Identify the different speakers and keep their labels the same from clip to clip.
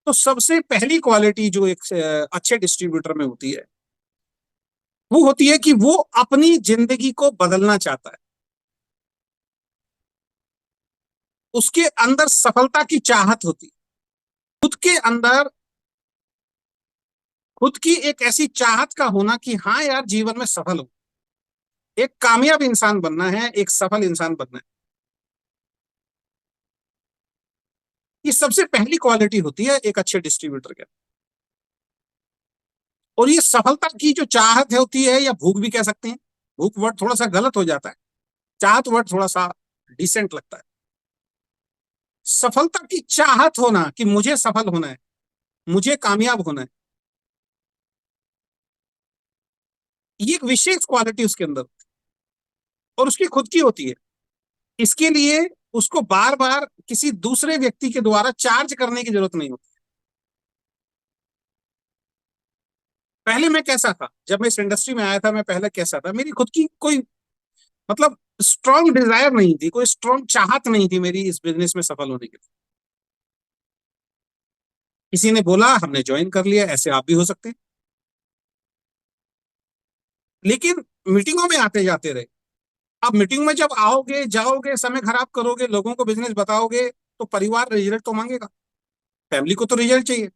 Speaker 1: तो सबसे पहली क्वालिटी जो एक अच्छे डिस्ट्रीब्यूटर में होती है वो होती है कि वो अपनी जिंदगी को बदलना चाहता है। उसके अंदर सफलता की चाहत होती है। खुद के अंदर खुद की एक ऐसी चाहत का होना कि हाँ यार जीवन में सफल हो, एक कामयाब इंसान बनना है, एक सफल इंसान बनना है। ये सबसे पहली क्वालिटी होती है एक अच्छे डिस्ट्रीब्यूटर के। और ये सफलता की जो चाहत है होती है, या भूख भी कह सकते हैं। भूख वर्ड थोड़ा सा गलत हो जाता है, चाहत वर्ड थोड़ा सा डिसेंट लगता है। सफलता की चाहत होना कि मुझे सफल होना है, मुझे कामयाब होना है, ये एक विशेष क्वालिटी उसके अंदर और उसकी खुद की होती है। इसके लिए उसको बार बार किसी दूसरे व्यक्ति के द्वारा चार्ज करने की जरूरत नहीं होती। पहले मैं कैसा था, जब मैं इस इंडस्ट्री में आया था, मैं पहले कैसा था, मेरी खुद की कोई मतलब स्ट्रॉन्ग डिजायर नहीं थी, कोई स्ट्रॉन्ग चाहत नहीं थी मेरी इस बिजनेस में सफल होने के लिए। किसी ने बोला, हमने ज्वाइन कर लिया, ऐसे आप भी हो सकते हैं। लेकिन मीटिंगों में आते जाते रहे। अब मीटिंग में जब आओगे जाओगे, समय खराब करोगे, लोगों को बिजनेस बताओगे, तो परिवार रिजल्ट तो मांगेगा, फैमिली को तो रिजल्ट चाहिए।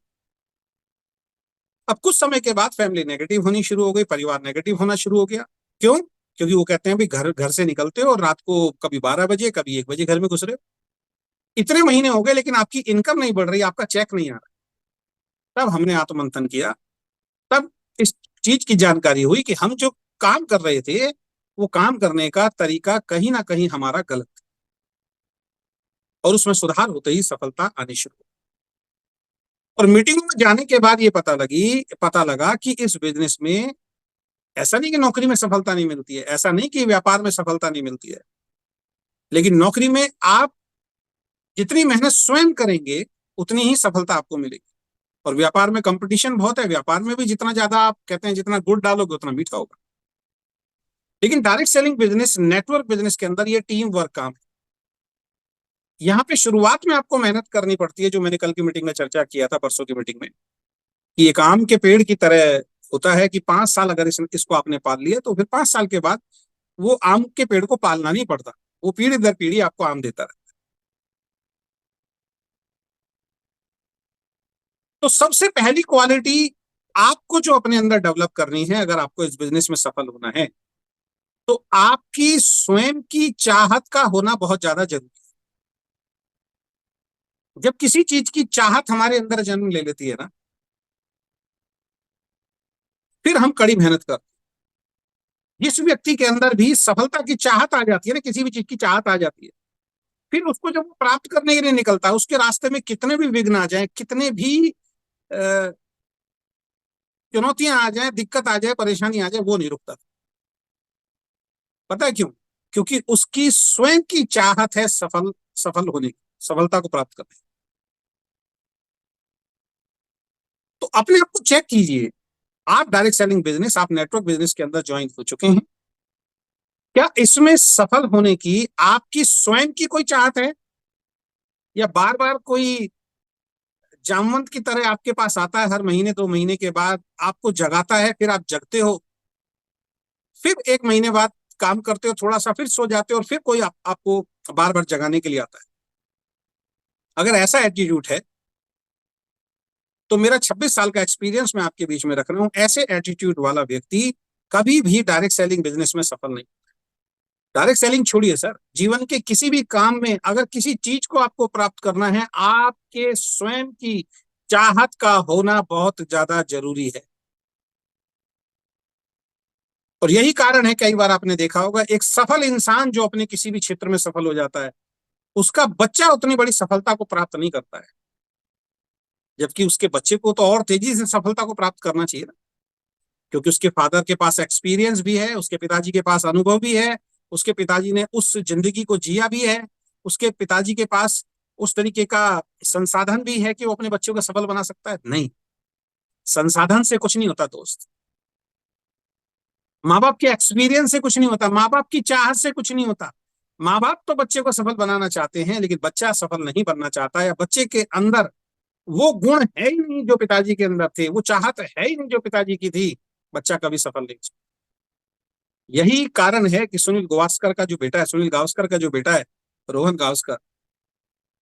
Speaker 1: अब कुछ समय के बाद फैमिली नेगेटिव होनी शुरू हो गई, परिवार नेगेटिव होना शुरू हो गया। क्यों? क्योंकि वो कहते हैं भी घर घर से निकलते हो और रात को कभी 12 बजे कभी 1 बजे घर में घुस रहे हो। इतने महीने हो गए लेकिन आपकी इनकम नहीं बढ़ रही, आपका चेक नहीं आ रहा। तब हमने आत्ममंथन किया। तब इस चीज की जानकारी हुई कि हम जो काम कर रहे थे वो काम करने का तरीका कहीं ना कहीं हमारा गलत था। और उसमें सुधार होते ही सफलता आनी शुरू हुई। और मीटिंगों में जाने के बाद ये पता लगा कि इस बिजनेस में ऐसा नहीं कि नौकरी में सफलता नहीं मिलती है, ऐसा नहीं कि व्यापार में सफलता नहीं मिलती है। लेकिन नौकरी में आप जितनी मेहनत स्वयं करेंगे उतनी ही सफलता आपको मिलेगी। और व्यापार में कंपटीशन बहुत है, व्यापार में भी जितना ज्यादा आप कहते हैं जितना गुड़ डालोगे उतना मीठा होगा। लेकिन direct selling business, network business के अंदर ये टीम वर्क काम है। यहाँ पे शुरुआत में आपको मेहनत करनी पड़ती है, जो मैंने कल की मीटिंग में चर्चा किया था, परसों की मीटिंग में, कि एक आम के पेड़ की तरह होता है कि 5 साल अगर इसको आपने पाल लिया तो फिर 5 साल के बाद वो आम के पेड़ को पालना नहीं पड़ता, वो पीढ़ी दर पीढ़ी आपको आम देता रहता है। तो सबसे पहली क्वालिटी आपको जो अपने अंदर डेवलप करनी है अगर आपको इस बिजनेस में सफल होना है, तो आपकी स्वयं की चाहत का होना बहुत ज्यादा जरूरी है। जब किसी चीज की चाहत हमारे अंदर जन्म ले लेती है ना, फिर हम कड़ी मेहनत करते हैं। जिस व्यक्ति के अंदर भी सफलता की चाहत आ जाती है ना, किसी भी चीज की चाहत आ जाती है, फिर उसको जब वो प्राप्त करने के लिए निकलता है, उसके रास्ते में कितने भी विघ्न आ जाए, कितने भी चुनौतियां आ जाए, दिक्कत आ जाए, परेशानी आ जाए, वो नहीं रुकता। पता है क्यों? क्योंकि उसकी स्वयं की चाहत है सफल होने की, सफलता को प्राप्त करने की। तो अपने आप को चेक कीजिए। आप डायरेक्ट सेलिंग बिजनेस, आप नेटवर्क बिजनेस के अंदर ज्वाइन हो चुके हैं, क्या इसमें सफल होने की आपकी स्वयं की कोई चाहत है, या बार बार कोई जामवंत की तरह आपके पास आता है, हर महीने 2 महीने के बाद आपको जगाता है, फिर आप जगते हो, फिर 1 महीने बाद काम करते हो, थोड़ा सा फिर सो जाते हो, और फिर कोई आपको बार बार जगाने के लिए आता है। अगर ऐसा एटीट्यूड है तो मेरा 26 साल का एक्सपीरियंस मैं आपके बीच में रख रहा हूं, ऐसे एटीट्यूड वाला व्यक्ति कभी भी डायरेक्ट सेलिंग बिजनेस में सफल नहीं। डायरेक्ट सेलिंग छोड़िए सर, जीवन के किसी भी काम में अगर किसी चीज को आपको प्राप्त करना है, आपके स्वयं की चाहत का होना बहुत ज्यादा जरूरी है। और यही कारण है, कई बार आपने देखा होगा, एक सफल इंसान जो अपने किसी भी क्षेत्र में सफल हो जाता है, उसका बच्चा उतनी बड़ी सफलता को प्राप्त नहीं करता है। जबकि उसके बच्चे को तो और तेजी से सफलता को प्राप्त करना चाहिए ना, क्योंकि उसके फादर के पास एक्सपीरियंस भी है, उसके पिताजी के पास अनुभव भी है, उसके पिताजी ने उस जिंदगी को जिया भी है, उसके पिताजी के पास उस तरीके का संसाधन भी है कि वो अपने बच्चों को सफल बना सकता है। नहीं, संसाधन से कुछ नहीं होता दोस्त, माँ बाप के एक्सपीरियंस से कुछ नहीं होता, माँ बाप की चाहत से कुछ नहीं होता। माँ बाप तो बच्चे को सफल बनाना चाहते हैं, लेकिन बच्चा सफल नहीं बनना चाहता, या बच्चे के अंदर वो गुण है ही नहीं जो पिताजी के अंदर थे, वो चाहत है ही नहीं जो पिताजी की थी, बच्चा कभी सफल नहीं। यही कारण है कि सुनील गावस्कर का जो बेटा है, सुनील गावस्कर का जो बेटा है, रोहन गावस्कर,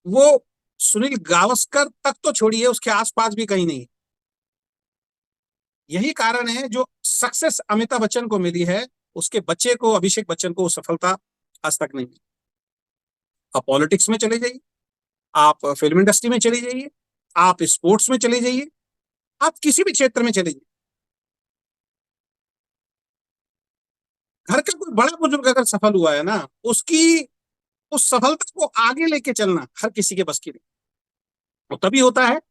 Speaker 1: वो सुनील गावस्कर तक तो छोड़िए, उसके आसपास भी कहीं नहीं। यही कारण है जो सक्सेस अमिताभ बच्चन को मिली है, उसके बच्चे को, अभिषेक बच्चन को, सफलता आज तक नहीं मिली। आप पॉलिटिक्स में चले जाइए, आप फिल्म इंडस्ट्री में चले जाइए, आप स्पोर्ट्स में चले जाइए, आप किसी भी क्षेत्र में चले जाइए, घर का कोई बड़ा बुजुर्ग अगर सफल हुआ है ना, उसकी उस सफलता को आगे लेके चलना हर किसी के बस की नहीं। वो तभी होता है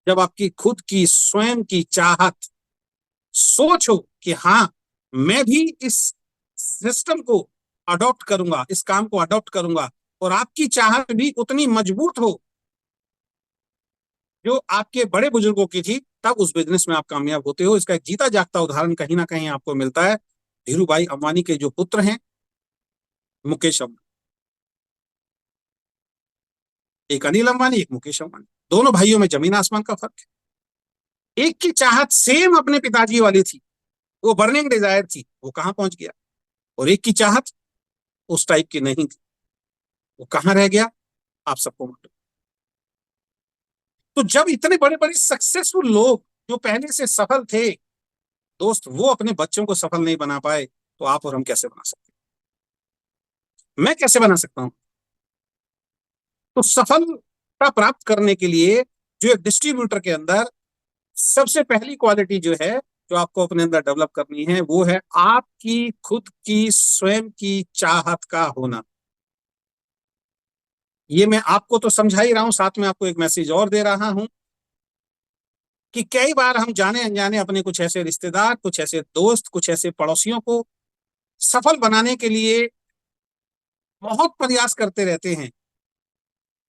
Speaker 1: जब आपकी खुद की स्वयं की चाहत, सोच हो कि हाँ, मैं भी इस सिस्टम को अडॉप्ट करूंगा, इस काम को अडॉप्ट करूंगा, और आपकी चाहत भी उतनी मजबूत हो जो आपके बड़े बुजुर्गों की थी, तब उस बिजनेस में आप कामयाब होते हो। इसका एक जीता जागता उदाहरण कहीं ना कहीं आपको मिलता है धीरू भाई अंबानी के जो पुत्र हैं, मुकेश अंबानी। एक अनिल अंबानी, एक मुकेश अंबानी, दोनों भाइयों में जमीन आसमान का फर्क है। एक की चाहत सेम अपने पिताजी वाली थी, वो बर्निंग डिजायर थी, वो कहां पहुंच गया, और एक की चाहत उस टाइप की नहीं थी, वो कहां रह गया, आप सबको मालूम। तो जब इतने बड़े बड़े सक्सेसफुल लोग जो पहले से सफल थे दोस्त, वो अपने बच्चों को सफल नहीं बना पाए, तो आप और हम कैसे बना सकते हैं? मैं कैसे बना सकता हूं? तो सफलता प्राप्त करने के लिए जो एक डिस्ट्रीब्यूटर के अंदर सबसे पहली क्वालिटी जो है, जो आपको अपने अंदर डेवलप करनी है, वो है आपकी खुद की स्वयं की चाहत का होना। ये मैं आपको तो समझा ही रहा हूं, साथ में आपको एक मैसेज और दे रहा हूं कि कई बार हम जाने अनजाने अपने कुछ ऐसे रिश्तेदार, कुछ ऐसे दोस्त, कुछ ऐसे पड़ोसियों को सफल बनाने के लिए बहुत प्रयास करते रहते हैं।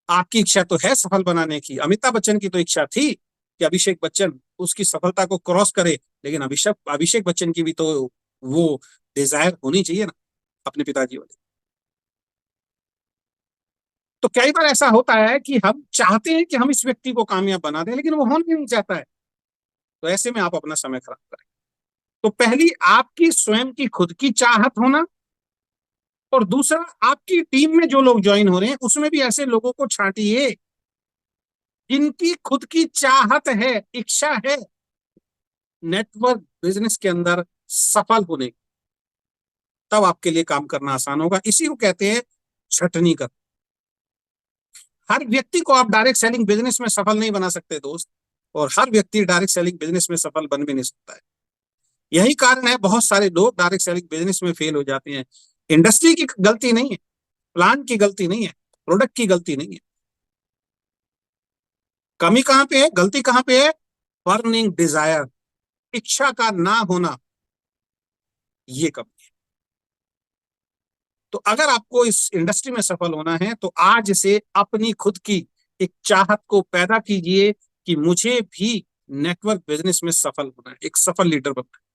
Speaker 1: आपकी इच्छा तो है सफल बनाने की, अमिताभ बच्चन की तो इच्छा थी कि अभिषेक बच्चन उसकी सफलता को क्रॉस करे, लेकिन अभिषेक अभिषेक बच्चन की भी तो वो डिजायर होनी चाहिए ना, अपने पिताजी वाले। तो कई बार ऐसा होता है कि हम चाहते हैं कि हम इस व्यक्ति को कामयाब बना दें, लेकिन वो होना नहीं चाहता है, तो ऐसे में आप अपना समय खराब करें। तो पहली आपकी स्वयं की खुद की चाहत होना, और दूसरा आपकी टीम में जो लोग ज्वाइन हो रहे हैं उसमें भी ऐसे लोगों को छांटिए जिनकी खुद की चाहत है, इच्छा है नेटवर्क बिजनेस के अंदर सफल होने। तब आपके लिए काम करना आसान होगा। इसी को कहते हैं छटनी कर। हर व्यक्ति को आप डायरेक्ट सेलिंग बिजनेस में सफल नहीं बना सकते दोस्त, और हर व्यक्ति डायरेक्ट सेलिंग बिजनेस में सफल बन भी नहीं सकता है। यही कारण है बहुत सारे लोग डायरेक्ट सेलिंग बिजनेस में फेल हो जाते हैं। इंडस्ट्री की गलती नहीं है, प्लांट की गलती नहीं है, प्रोडक्ट की गलती नहीं है। कमी कहां पे है, गलती कहां पे है? बर्निंग डिजायर, इच्छा का ना होना, ये कमी है। तो अगर आपको इस इंडस्ट्री में सफल होना है तो आज से अपनी खुद की एक चाहत को पैदा कीजिए कि मुझे भी नेटवर्क बिजनेस में सफल होना है, एक सफल लीडर बनना है।